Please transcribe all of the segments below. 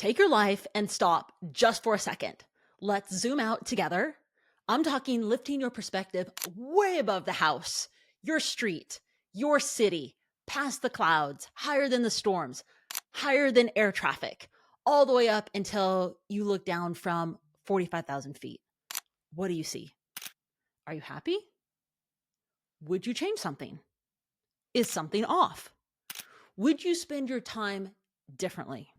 Take your life and stop just for a second. Let's zoom out together. I'm talking lifting your perspective way above the house, your street, your city, past the clouds, higher than the storms, higher than air traffic, all the way up until you look down from 45,000 feet. What do you see? Are you happy? Would you change something? Is something off? Would you spend your time differently?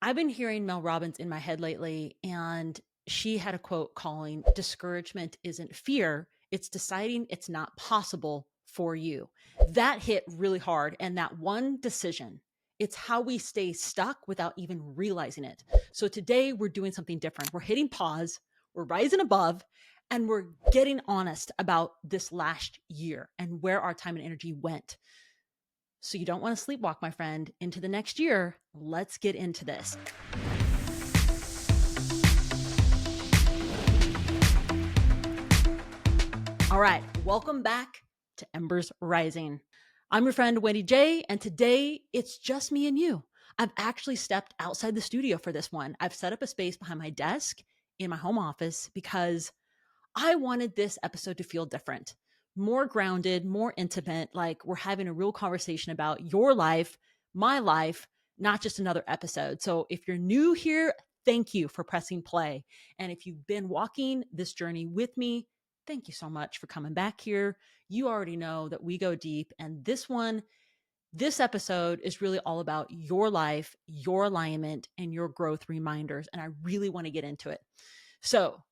I've been hearing Mel Robbins in my head lately, and she had a quote calling discouragement isn't fear, it's deciding it's not possible for you. That hit really hard. And that one decision, it's how we stay stuck without even realizing it. So today we're doing something different. We're hitting pause, we're rising above, and we're getting honest about this last year and where our time and energy went. So you don't want to sleepwalk, my friend, into the next year. Let's get into this. All right, welcome back to Embers Rising. I'm your friend, Wendy J, and today it's just me and you. I've actually stepped outside the studio for this one. I've set up a space behind my desk in my home office because I wanted this episode to feel different. More grounded, more intimate, like we're having a real conversation about your life, my life, not just another episode. So if you're new here, thank you for pressing play. And if you've been walking this journey with me, thank you so much for coming back here. You already know that we go deep. And this episode is really all about your life, your alignment, and your growth reminders. And I really want to get into it. So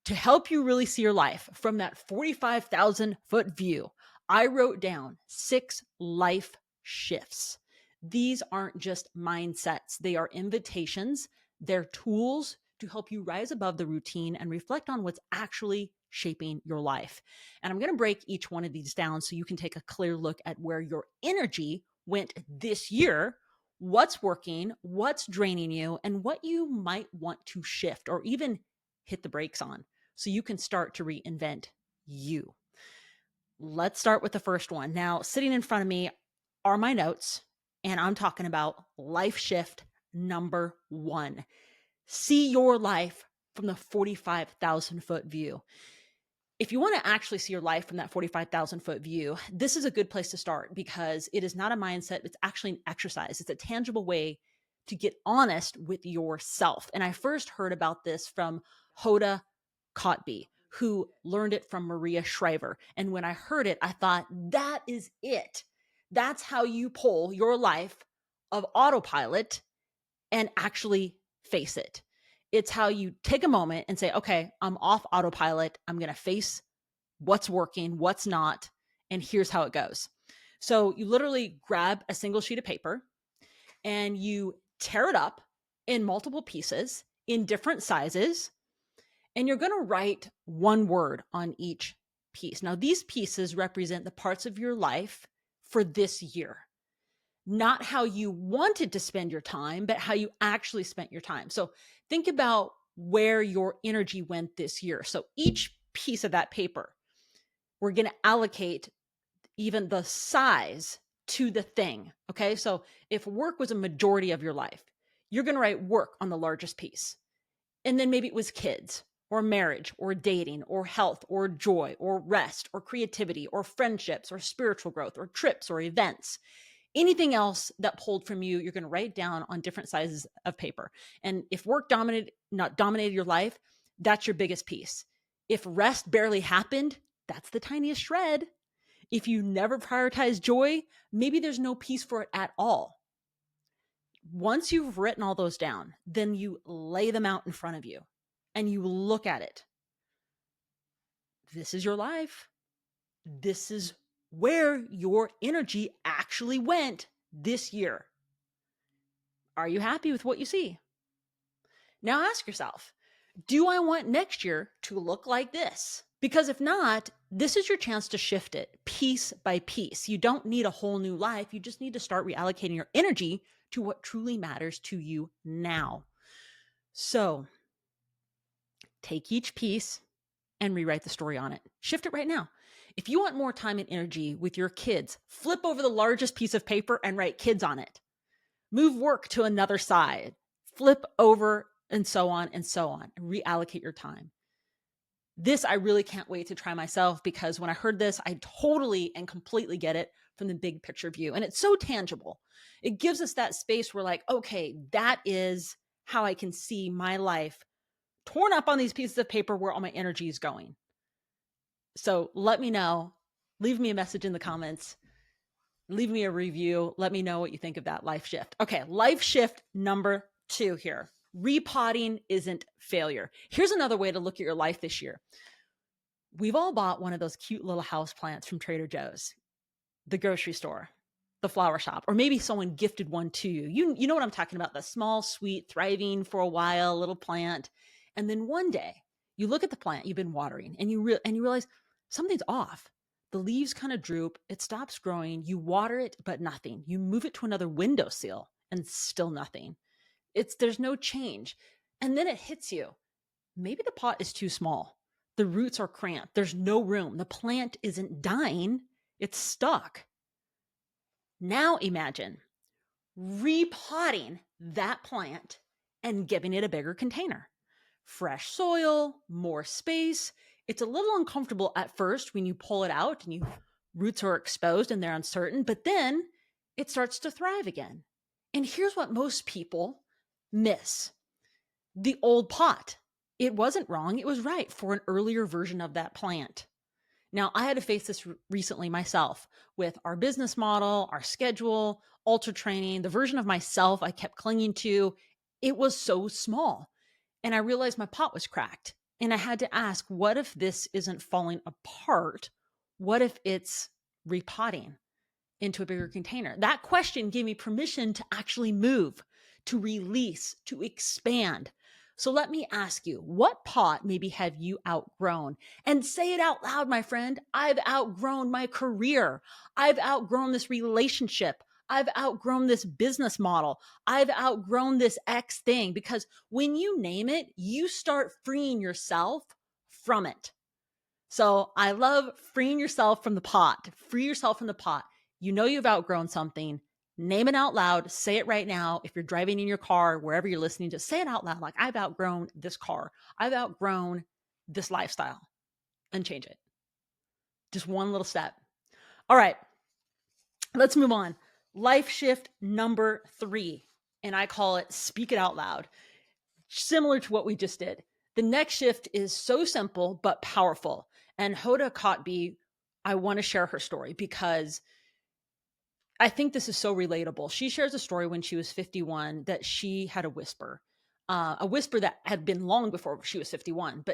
to help you really see your life from that 45,000 foot view, I wrote down 6 life shifts. These aren't just mindsets. They are invitations. They're tools to help you rise above the routine and reflect on what's actually shaping your life. And I'm going to break each one of these down so you can take a clear look at where your energy went this year, what's working, what's draining you, and what you might want to shift or even hit the brakes on, so you can start to reinvent you. Let's start with the first one. Now, sitting in front of me are my notes, and I'm talking about life shift number 1. See your life from the 45,000 foot view. If you want to actually see your life from that 45,000 foot view, this is a good place to start because it is not a mindset. It's actually an exercise. It's a tangible way to get honest with yourself. And I first heard about this from Hoda Kotb, who learned it from Maria Shriver. And when I heard it, I thought, that is it. That's how you pull your life of autopilot and actually face it. It's how you take a moment and say, okay, I'm off autopilot. I'm going to face what's working, what's not, and here's how it goes. So you literally grab a single sheet of paper and you tear it up in multiple pieces in different sizes. And you're going to write one word on each piece. Now, these pieces represent the parts of your life for this year, not how you wanted to spend your time, but how you actually spent your time. So think about where your energy went this year. So each piece of that paper, we're going to allocate even the size to the thing. Okay. So if work was a majority of your life, you're going to write work on the largest piece. And then maybe it was kids, or marriage, or dating, or health, or joy, or rest, or creativity, or friendships, or spiritual growth, or trips, or events. Anything else that pulled from you, you're going to write down on different sizes of paper. And if work dominated your life, that's your biggest piece. If rest barely happened, that's the tiniest shred. If you never prioritize joy, maybe there's no piece for it at all. Once you've written all those down, then you lay them out in front of you and you look at it. This is your life. This is where your energy actually went this year. Are you happy with what you see? Now ask yourself, do I want next year to look like this? Because if not, this is your chance to shift it piece by piece. You don't need a whole new life. You just need to start reallocating your energy to what truly matters to you now. So take each piece and rewrite the story on it. Shift it right now. If you want more time and energy with your kids, flip over the largest piece of paper and write kids on it. Move work to another side. flip over, and so on and so on. Reallocate your time. This I really can't wait to try myself, because when I heard this, I totally and completely get it from the big picture view. And it's so tangible. It gives us that space where, like, okay, that is how I can see my life torn up on these pieces of paper where all my energy is going. So let me know. Leave me a message in the comments. Leave me a review. Let me know what you think of that life shift. Okay, life shift number 2 here. Repotting isn't failure. Here's another way to look at your life this year. We've all bought one of those cute little house plants from Trader Joe's, the grocery store, the flower shop, or maybe someone gifted one to you. You know what I'm talking about, the small, sweet, thriving for a while little plant. And then one day you look at the plant you've been watering and you realize something's off. The leaves kind of droop, it stops growing, you water it, but nothing. You move it to another windowsill and still nothing. There's no change. And then it hits you. Maybe the pot is too small. The roots are cramped. There's no room. The plant isn't dying. It's stuck. Now imagine repotting that plant and giving it a bigger container. Fresh soil, more space. It's a little uncomfortable at first when you pull it out and roots are exposed and they're uncertain, but then it starts to thrive again. And here's what most people miss. The old pot. It wasn't wrong. It was right for an earlier version of that plant. Now, I had to face this recently myself with our business model, our schedule, ultra training, the version of myself I kept clinging to. It was so small. And I realized my pot was cracked. And I had to ask, what if this isn't falling apart? What if it's repotting into a bigger container? That question gave me permission to actually move, to release, to expand. So let me ask you, what pot maybe have you outgrown? And say it out loud, my friend. I've outgrown my career. I've outgrown this relationship. I've outgrown this business model. I've outgrown this X thing. Because when you name it, you start freeing yourself from it. So I love freeing yourself from the pot. Free yourself from the pot. You know you've outgrown something. Name it out loud. Say it right now. If you're driving in your car, wherever you're listening, just say it out loud. Like, I've outgrown this car. I've outgrown this lifestyle, and change it. Just one little step. All right, let's move on. Life shift number 3. And I call it speak it out loud. Similar to what we just did. The next shift is so simple, but powerful. And Hoda Kotb, I want to share her story because I think this is so relatable. She shares a story when she was 51 that she had a whisper that had been long before she was 51.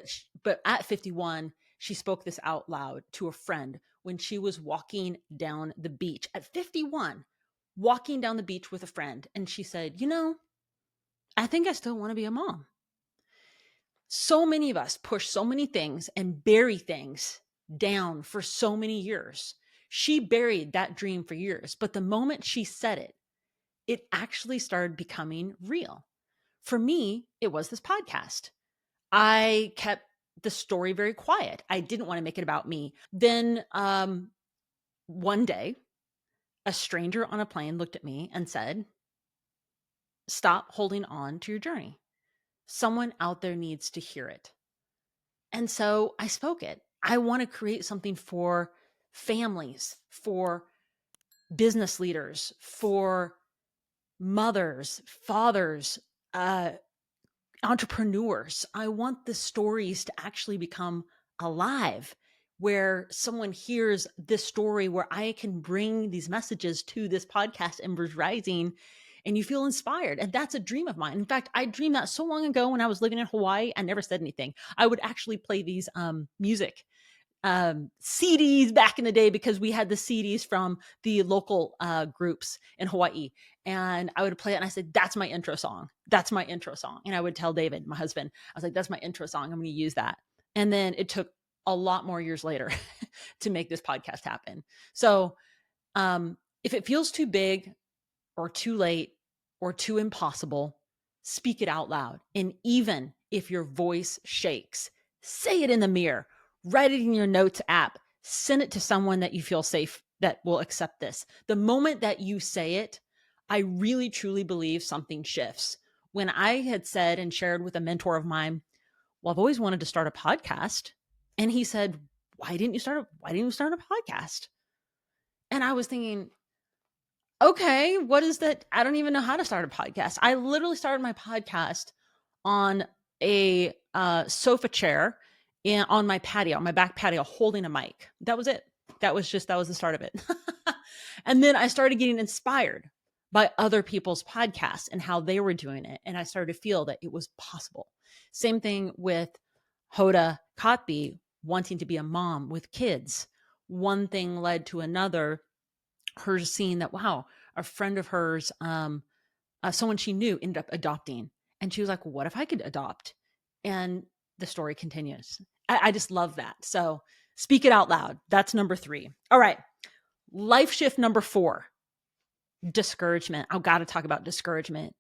But at 51, she spoke this out loud to a friend when she was walking down the beach. At 51, walking down the beach with a friend. And she said, I think I still want to be a mom. So many of us push so many things and bury things down for so many years. She buried that dream for years, but the moment she said it, it actually started becoming real. For me, it was this podcast. I kept the story very quiet. I didn't want to make it about me. Then one day, a stranger on a plane looked at me and said, "Stop holding on to your journey. Someone out there needs to hear it." And so I spoke it. I want to create something for families, for business leaders, for mothers, fathers, entrepreneurs. I want the stories to actually become alive, where someone hears this story, where I can bring these messages to this podcast, Embers Rising, and you feel inspired. And that's a dream of mine. In fact, I dreamed that so long ago when I was living in Hawaii. I never said anything. I would actually play these music CDs back in the day, because we had the CDs from the local groups in Hawaii. And I would play it and I said, "That's my intro song. That's my intro song." And I would tell David, my husband, I was like, "That's my intro song. I'm going to use that." And then it took a lot more years later to make this podcast happen. So if it feels too big or too late or too impossible, speak it out loud. And even if your voice shakes, say it in the mirror. Write it in your notes app. Send it to someone that you feel safe that will accept this. The moment that you say it, I really truly believe something shifts. when I had said and shared with a mentor of mine, well, I've always wanted to start a podcast. And he said, why didn't you start a podcast? And I was thinking, okay, what is that? I don't even know how to start a podcast. I literally started my podcast on a sofa chair on my patio, on my back patio, holding a mic. That was it. That was the start of it. And then I started getting inspired by other people's podcasts and how they were doing it. And I started to feel that it was possible. Same thing with Hoda Kotb wanting to be a mom with kids. One thing led to another, her seeing that, wow, a friend of hers, someone she knew ended up adopting. And she was like, well, what if I could adopt? And the story continues. I just love that. So speak it out loud. That's number 3. All right. Life shift number 4, discouragement. I've got to talk about discouragement.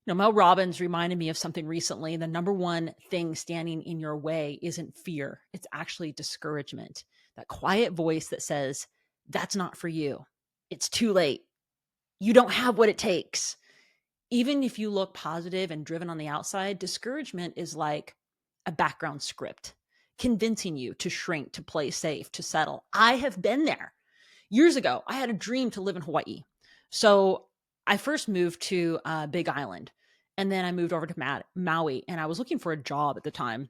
Mel Robbins reminded me of something recently. The number one thing standing in your way isn't fear. It's actually discouragement. That quiet voice that says, that's not for you. It's too late. You don't have what it takes. Even if you look positive and driven on the outside, discouragement is like a background script, convincing you to shrink, to play safe, to settle. I have been there. Years ago, I had a dream to live in Hawaii. So I first moved to Big Island, and then I moved over to Maui, and I was looking for a job at the time.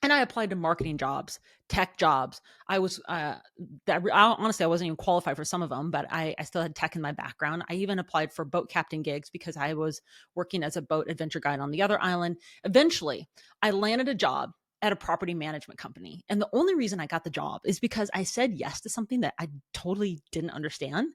And I applied to marketing jobs, tech jobs. I was honestly, I wasn't even qualified for some of them, but I still had tech in my background. I even applied for boat captain gigs because I was working as a boat adventure guide on the other island. Eventually, I landed a job at a property management company. And the only reason I got the job is because I said yes to something that I totally didn't understand.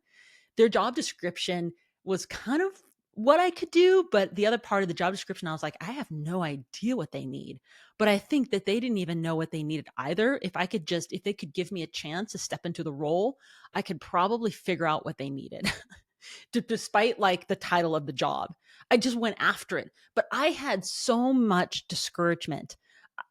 Their job description was kind of what I could do, but the other part of the job description, I was like, I have no idea what they need. But I think that they didn't even know what they needed either. If they could give me a chance to step into the role, I could probably figure out what they needed. Despite like the title of the job, I just went after it. But I had so much discouragement.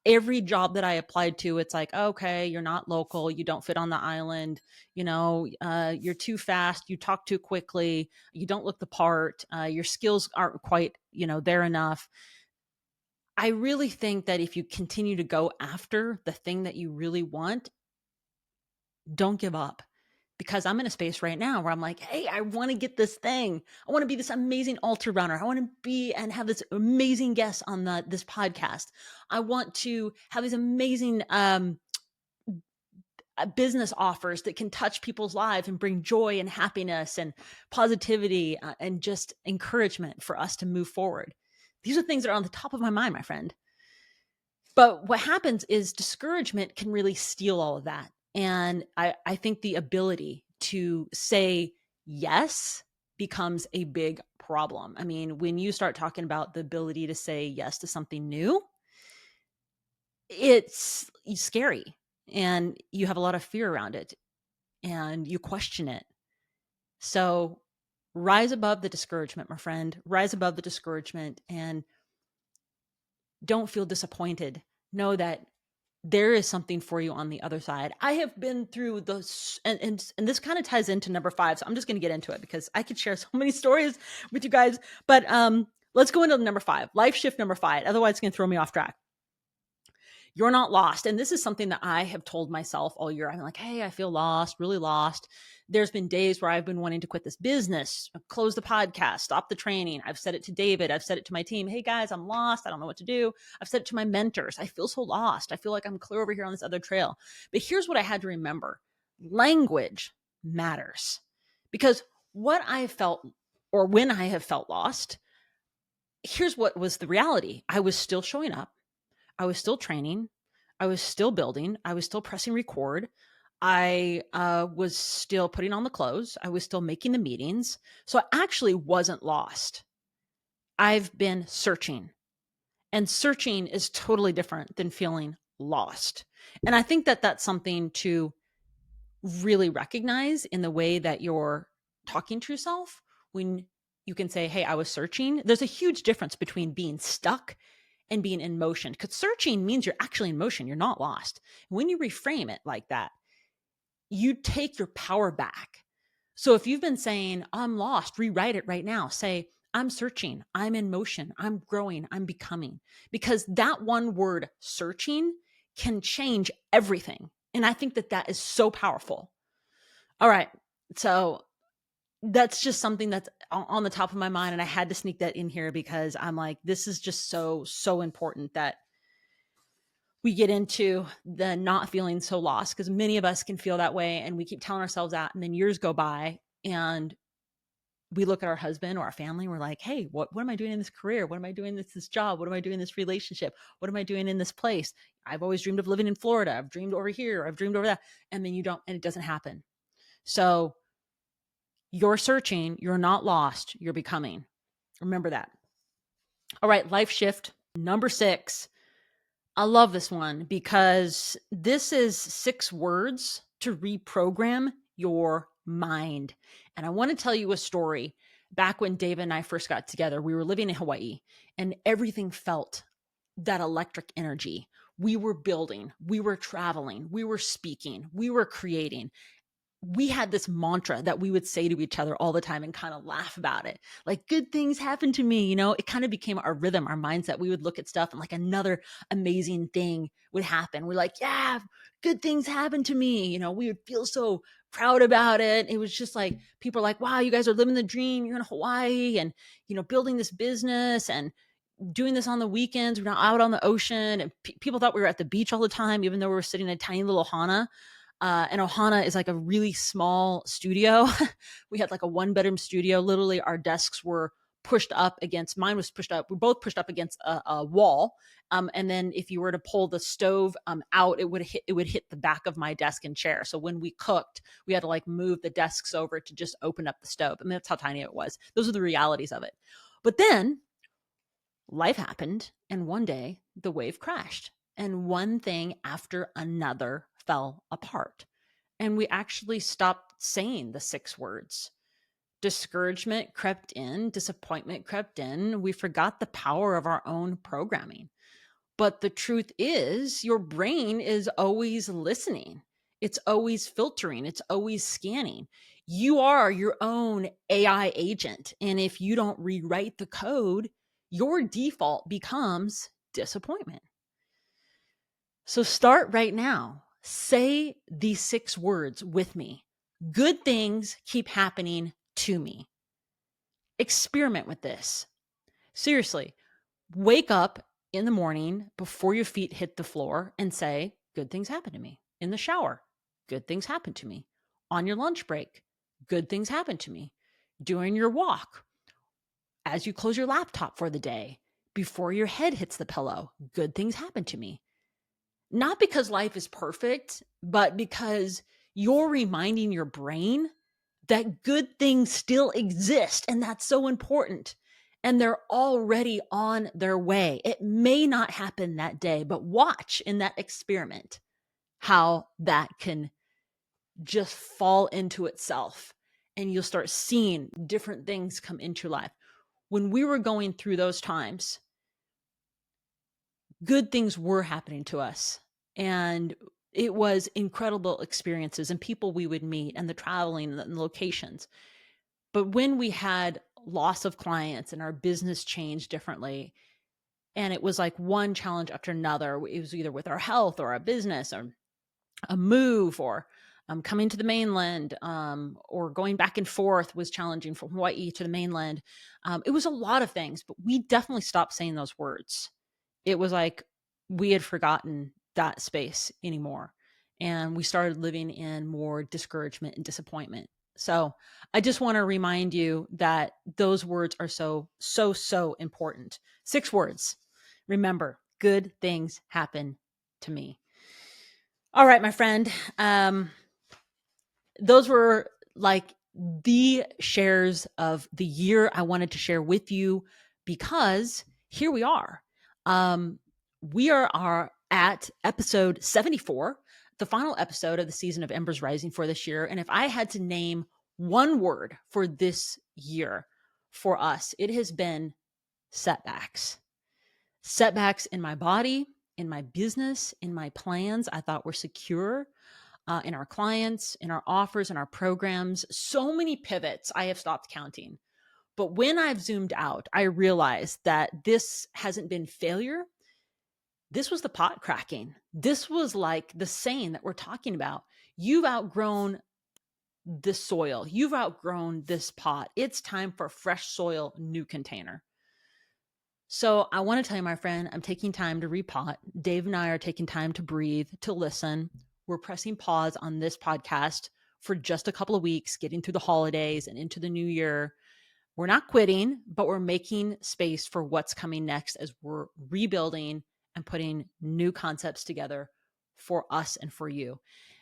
Every job that I applied to, it's like, okay, you're not local, you don't fit on the island, you're too fast, you talk too quickly, you don't look the part, your skills aren't quite, there enough. I really think that if you continue to go after the thing that you really want, don't give up. Because I'm in a space right now where I'm like, hey, I want to get this thing. I want to be this amazing ultra runner. I want to be and have this amazing guest on this podcast. I want to have these amazing business offers that can touch people's lives and bring joy and happiness and positivity and just encouragement for us to move forward. These are things that are on the top of my mind, my friend. But what happens is discouragement can really steal all of that. And I think the ability to say yes becomes a big problem. I mean, when you start talking about the ability to say yes to something new, it's scary and you have a lot of fear around it and you question it. So rise above the discouragement, my friend. Rise above the discouragement and don't feel disappointed. Know that there is something for you on the other side. I have been through those, and this kind of ties into number 5. So I'm just going to get into it because I could share so many stories with you guys. But let's go into number 5, life shift number 5. Otherwise, it's going to throw me off track. You're not lost. And this is something that I have told myself all year. I'm like, hey, I feel lost, really lost. There's been days where I've been wanting to quit this business, close the podcast, stop the training. I've said it to David. I've said it to my team. Hey guys, I'm lost. I don't know what to do. I've said it to my mentors. I feel so lost. I feel like I'm clear over here on this other trail. But here's what I had to remember. Language matters. Because what I felt, or when I have felt lost, here's what was the reality. I was still showing up. I was still training. I was still building. I was still pressing record. I was still putting on the clothes. I was still making the meetings. So I actually wasn't lost. I've been searching. And searching is totally different than feeling lost. And I think that that's something to really recognize in the way that you're talking to yourself. When you can say, hey, I was searching. There's a huge difference between being stuck and being in motion, because searching means you're actually in motion. You're not lost. When you reframe it like that, you take your power back. So if you've been saying, I'm lost, rewrite it right now. Say, I'm searching, I'm in motion, I'm growing, I'm becoming. Because that one word, searching, can change everything. And I think that that is so powerful. All right. So that's just something that's on the top of my mind. And I had to sneak that in here because I'm like, this is just so, so important that we get into the not feeling so lost, because many of us can feel that way. And we keep telling ourselves that. And then years go by and we look at our husband or our family and we're like, hey, what am I doing in this career? What am I doing in this job? What am I doing in this relationship? What am I doing in this place? I've always dreamed of living in Florida. I've dreamed over here. I've dreamed over that. And then you don't, and it doesn't happen. So you're searching, you're not lost, you're becoming. Remember that. All right, life shift number 6. I love this one because this is 6 words to reprogram your mind. And I want to tell you a story. Back when Dave and I first got together, we were living in Hawaii and everything felt that electric energy. We were building, we were traveling, we were speaking, we were creating. We had this mantra that we would say to each other all the time and kind of laugh about it. Like, good things happen to me. You know, it kind of became our rhythm, our mindset. We would look at stuff and like another amazing thing would happen. We're like, yeah, good things happen to me. You know, we would feel so proud about it. It was just like, people are like, wow, you guys are living the dream. You're in Hawaii and, you know, building this business and doing this on the weekends. We're not out on the ocean. And people thought we were at the beach all the time, even though we were sitting in a tiny little hana. And Ohana is like a really small studio. We had like a 1-bedroom studio. Literally, our desks were pushed up against, mine was pushed up. We both pushed up against a wall. And then if you were to pull the stove out, it would hit the back of my desk and chair. So when we cooked, we had to like move the desks over to just open up the stove. I mean, that's how tiny it was. Those are the realities of it. But then life happened, and one day the wave crashed, and one thing after another fell apart. And we actually stopped saying the 6 words. Discouragement crept in, disappointment crept in. We forgot the power of our own programming. But the truth is, your brain is always listening. It's always filtering. It's always scanning. You are your own AI agent. And if you don't rewrite the code, your default becomes disappointment. So start right now. Say these 6 words with me. Good things keep happening to me. Experiment with this. Seriously, wake up in the morning before your feet hit the floor and say, good things happen to me. In the shower, good things happen to me. On your lunch break, good things happen to me. During your walk, as you close your laptop for the day, before your head hits the pillow, good things happen to me. Not because life is perfect, but because you're reminding your brain that good things still exist. And that's so important. And they're already on their way. It may not happen that day, but watch in that experiment how that can just fall into itself. And you'll start seeing different things come into life. When we were going through those times, good things were happening to us. And it was incredible experiences and people we would meet and the traveling and the locations. But when we had loss of clients and our business changed differently, and it was like one challenge after another, it was either with our health or our business or a move or coming to the mainland or going back and forth was challenging from Hawaii to the mainland. It was a lot of things, but we definitely stopped saying those words. It was like we had forgotten that space anymore. And we started living in more discouragement and disappointment. So I just want to remind you that those words are so, so, so important. 6 words. Remember, good things happen to me. All right, my friend. Those were like the shares of the year I wanted to share with you because here we are. We are at episode 74, the final episode of the season of Embers Rising for this year. And if I had to name one word for this year for us, it has been setbacks. Setbacks in my body, in my business, in my plans I thought were secure, in our clients, in our offers, in our programs. So many pivots, I have stopped counting. But when I've zoomed out, I realized that this hasn't been failure. This was the pot cracking. This was like the saying that we're talking about. You've outgrown the soil. You've outgrown this pot. It's time for fresh soil, new container. So I want to tell you, my friend, I'm taking time to repot. Dave and I are taking time to breathe, to listen. We're pressing pause on this podcast for just a couple of weeks, getting through the holidays and into the new year. We're not quitting, but we're making space for what's coming next as we're rebuilding and putting new concepts together for us and for you.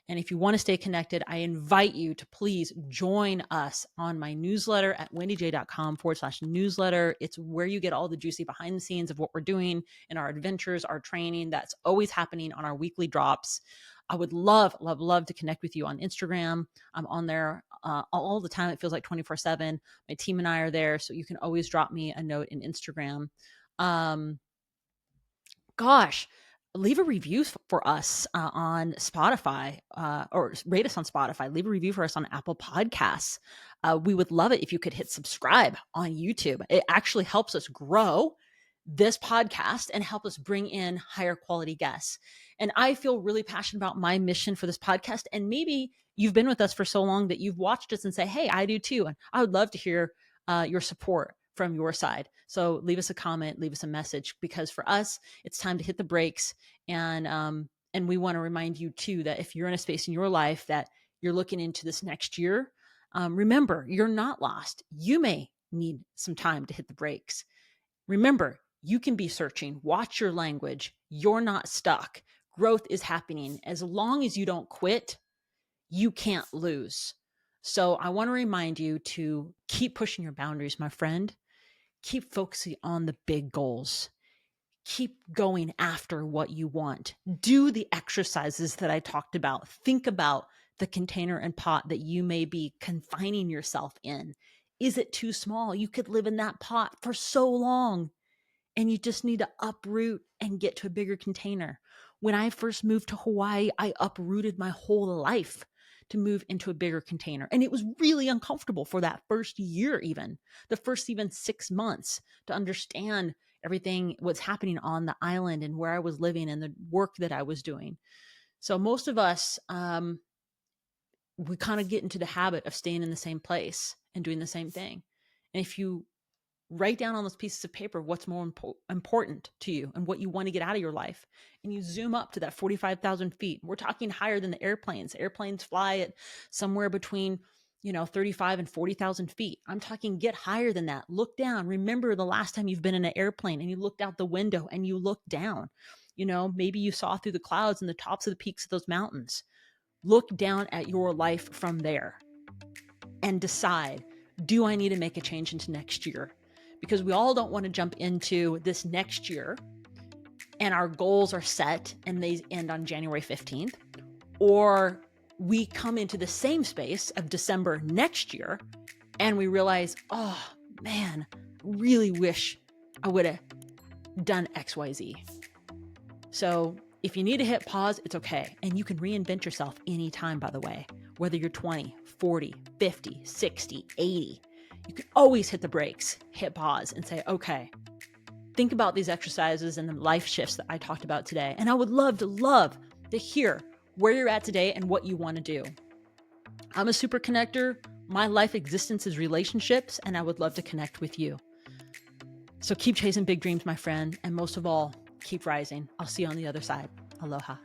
And if you want to stay connected, I invite you to please join us on my newsletter at wendyj.com/newsletter. It's where you get all the juicy behind the scenes of what we're doing in our adventures, our training that's always happening on our weekly drops. I would love to connect with you on Instagram. I'm on there all the time. It feels like 24/7. My team and I are there, so you can always drop me a note in Instagram. Leave a review for us on Spotify or rate us on Spotify. Leave a review for us on Apple Podcasts. We would love it if you could hit subscribe on YouTube. It actually helps us grow this podcast and help us bring in higher quality guests. And I feel really passionate about my mission for this podcast. And maybe you've been with us for so long that you've watched us and say, hey, I do too. And I would love to hear your support from your side. So leave us a comment, leave us a message, because for us, it's time to hit the brakes. And we want to remind you too, that if you're in a space in your life that you're looking into this next year, remember, you're not lost. You may need some time to hit the brakes. Remember, you can be searching. Watch your language. You're not stuck. Growth is happening. As long as you don't quit, you can't lose. So I want to remind you to keep pushing your boundaries, my friend. Keep focusing on the big goals. Keep going after what you want. Do the exercises that I talked about. Think about the container and pot that you may be confining yourself in. Is it too small? You could live in that pot for so long, and you just need to uproot and get to a bigger container. When I first moved to Hawaii, I uprooted my whole life to move into a bigger container. And it was really uncomfortable for that first year, even the first 6 months, to understand everything, what's happening on the island and where I was living and the work that I was doing. So most of us, we kind of get into the habit of staying in the same place and doing the same thing. And if you write down on those pieces of paper what's more important to you and what you want to get out of your life, and you zoom up to that 45,000 feet. We're talking higher than the airplanes. Airplanes fly at somewhere between 35 and 40,000 feet. I'm talking get higher than that. Look down. Remember the last time you've been in an airplane and you looked out the window and you looked down. Maybe you saw through the clouds and the tops of the peaks of those mountains. Look down at your life from there and decide, do I need to make a change into next year? Because we all don't want to jump into this next year and our goals are set and they end on January 15th, or we come into the same space of December next year and we realize, oh man, really wish I would have done XYZ. So if you need to hit pause, it's okay. And you can reinvent yourself anytime, by the way, whether you're 20, 40, 50, 60, 80. You can always hit the brakes, hit pause, and say, okay, think about these exercises and the life shifts that I talked about today. And I would love to hear where you're at today and what you want to do. I'm a super connector. My life existence is relationships, and I would love to connect with you. So keep chasing big dreams, my friend. And most of all, keep rising. I'll see you on the other side. Aloha.